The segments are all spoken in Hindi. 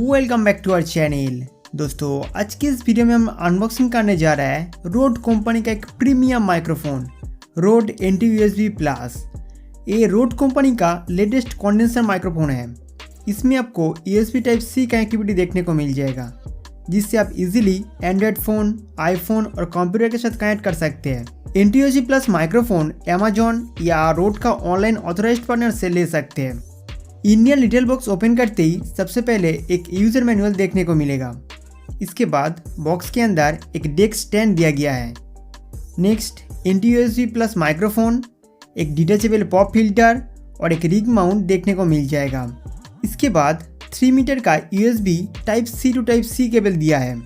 Welcome back to our channel. दोस्तों आज की इस वीडियो में हम अनबॉक्सिंग करने जा रहे हैं रोड कंपनी का एक premium microphone road NT-USB plus. ये रोड कंपनी का लेटेस्ट कंडेंसर माइक्रोफोन है। इसमें आपको USB Type-C कनेक्टिविटी देखने को मिल जाएगा, जिससे आप इजीली एंड्रॉयड फ़ोन, आईफोन और कंप्यूटर के साथ कनेक्ट कर सकते हैं। NT-USB प्लस माइक्रोफोन अमेजॉन या रोड का ऑनलाइन ऑथराइज्ड पार्टनर से ले सकते हैं। इंडियन रिटेल बॉक्स ओपन करते ही सबसे पहले एक यूज़र मैनुअल देखने को मिलेगा। इसके बाद बॉक्स के अंदर एक डेस्क स्टैंड दिया गया है। नेक्स्ट NT-USB प्लस माइक्रोफोन, एक डिटेचेबल पॉप फिल्टर और एक रिग माउंट देखने को मिल जाएगा। इसके बाद 3 मीटर का USB Type-C to Type-C cable दिया है,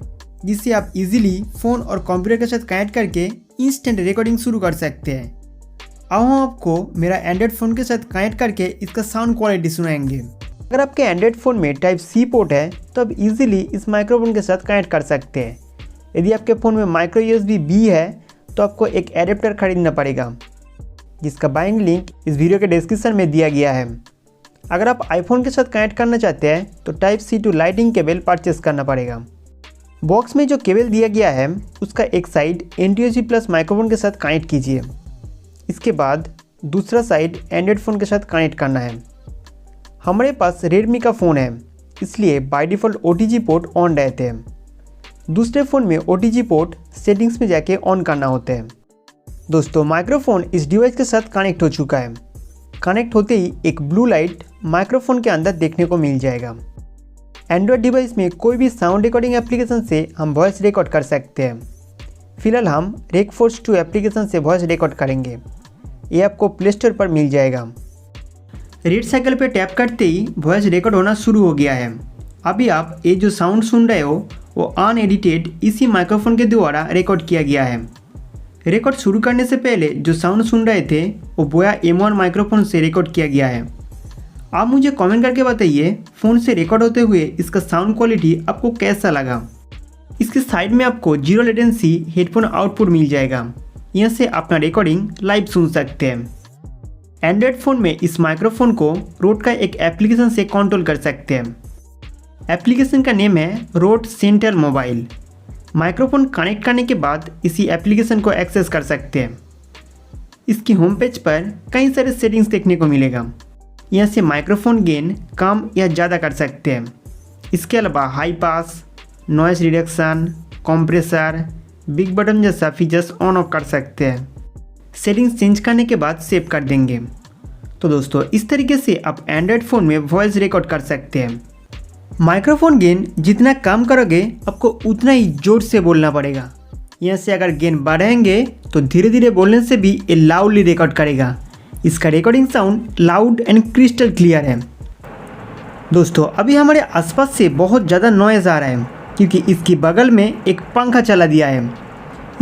जिससे आप इजीली फ़ोन और कंप्यूटर के साथ कनेक्ट करके इंस्टेंट रिकॉर्डिंग शुरू कर सकते हैं। अब हम आपको मेरा एंड्रॉयड फ़ोन के साथ कनेक्ट करके इसका साउंड क्वालिटी सुनाएंगे। अगर आपके एंड्रॉयड फ़ोन में Type-C पोर्ट है तो आप इजीली इस माइक्रोफोन के साथ कनेक्ट कर सकते हैं। यदि आपके फ़ोन में माइक्रो USB-B है तो आपको एक एडेप्टर खरीदना पड़ेगा, जिसका बाइंग लिंक इस वीडियो के डिस्क्रिप्शन में दिया गया है। अगर आप आईफोन के साथ कनेक्ट करना चाहते हैं तो Type-C to lighting cable purchase करना पड़ेगा। बॉक्स में जो केबल दिया गया है उसका एक साइड NT-USB प्लस माइक्रोफोन के साथ कनेक्ट कीजिए। इसके बाद दूसरा साइड एंड्रॉयड फ़ोन के साथ कनेक्ट करना है। हमारे पास रेडमी का फ़ोन है, इसलिए by default OTG port on रहते हैं। दूसरे फ़ोन में OTG पोर्ट सेटिंग्स में जाके ऑन करना होता है। दोस्तों माइक्रोफोन इस डिवाइस के साथ कनेक्ट हो चुका है। कनेक्ट होते ही एक ब्लू लाइट माइक्रोफोन के अंदर देखने को मिल जाएगा। एंड्रॉयड डिवाइस में कोई भी साउंड रिकॉर्डिंग एप्लीकेशन से हम वॉइस रिकॉर्ड कर सकते हैं। फिलहाल हम रेकफोर्स 2 एप्लीकेशन से वॉइस रिकॉर्ड करेंगे। ये आपको प्ले स्टोर पर मिल जाएगा। रेड साइकिल पे टैप करते ही वॉइस रिकॉर्ड होना शुरू हो गया है। अभी आप ये जो साउंड सुन रहे हो वो अनएडिटेड इसी माइक्रोफोन के द्वारा रिकॉर्ड किया गया है। रिकॉर्ड शुरू करने से पहले जो साउंड सुन रहे थे वो बोया M1 माइक्रोफोन से रिकॉर्ड किया गया है। आप मुझे कमेंट करके बताइए फ़ोन से रिकॉर्ड होते हुए इसका साउंड क्वालिटी आपको कैसा लगा। इसके साइड में आपको जीरो लेटेंसी हेडफोन आउटपुट मिल जाएगा। यहाँ से अपना रिकॉर्डिंग लाइव सुन सकते हैं। एंड्रॉयड फ़ोन में इस माइक्रोफोन को रोड का एक एप्लीकेशन से कंट्रोल कर सकते हैं। एप्लीकेशन का नेम है road central mobile. Microphone connect करने के बाद इसी एप्लीकेशन को एक्सेस कर सकते हैं। इसकी होम पेज पर कई सारे सेटिंग्स देखने को मिलेगा। यहाँ से माइक्रोफोन गेन कम या ज़्यादा कर सकते हैं। इसके अलावा high pass, noise reduction, compressor, big button जैसा फीचर्स ऑन ऑफ कर सकते हैं। सेटिंग्स चेंज करने के बाद सेव कर देंगे। तो दोस्तों इस तरीके से आप एंड्रॉयड फ़ोन में वॉइस रिकॉर्ड कर सकते हैं। माइक्रोफोन गेन जितना कम करोगे आपको उतना ही जोर से बोलना पड़ेगा। यहाँ से अगर गेन बढ़ाएंगे तो धीरे धीरे बोलने से भी ये लाउडली रिकॉर्ड करेगा। इसका recording sound loud and crystal clear है। दोस्तों अभी हमारे आसपास से बहुत ज़्यादा नॉइज़ आ रहा है, क्योंकि इसकी बगल में एक पंखा चला दिया है।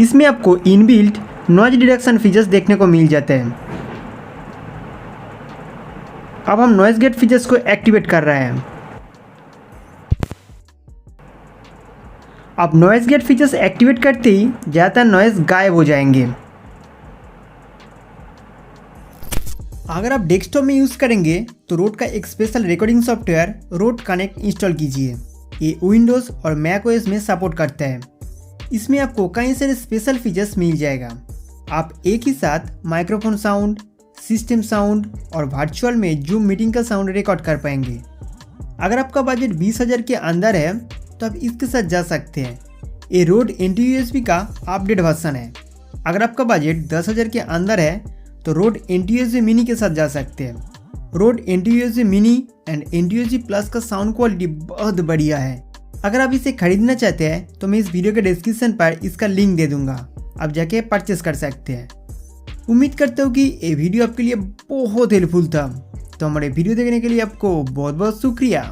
इसमें आपको इनबिल्ट नॉइज रिडक्शन फीचर्स देखने को मिल जाते हैं। अब हम नॉइज गेट फीचर्स को एक्टिवेट कर रहे हैं। अब नॉइज गेट फीचर्स एक्टिवेट करते ही ज़्यादातर नॉइज गायब हो जाएंगे। अगर आप डेस्कटॉप में यूज़ करेंगे तो रोड का एक special recording software road connect install कीजिए। ये विंडोज़ और मैक OS में सपोर्ट करता है। इसमें आपको कई सारे स्पेशल फीचर्स मिल जाएगा। आप एक ही साथ माइक्रोफोन साउंड, सिस्टम साउंड और वर्चुअल में जूम मीटिंग का साउंड रिकॉर्ड कर पाएंगे। अगर आपका बजट 20,000 के अंदर है तो आप इसके साथ जा सकते हैं। ये रोड NT-USB का अपडेट वर्जन है। अगर आपका बजट 10,000 के अंदर है तो रोड NT-USB मिनी के साथ जा सकते हैं। Road NT-USB mini and NT-USB plus का साउंड क्वालिटी बहुत बढ़िया है। अगर आप इसे खरीदना चाहते हैं तो मैं इस वीडियो के डिस्क्रिप्शन पर इसका लिंक दे दूंगा, आप जाके परचेस कर सकते हैं। उम्मीद करता हूँ कि ये वीडियो आपके लिए बहुत हेल्पफुल था। तो हमारे वीडियो देखने के लिए आपको बहुत बहुत शुक्रिया।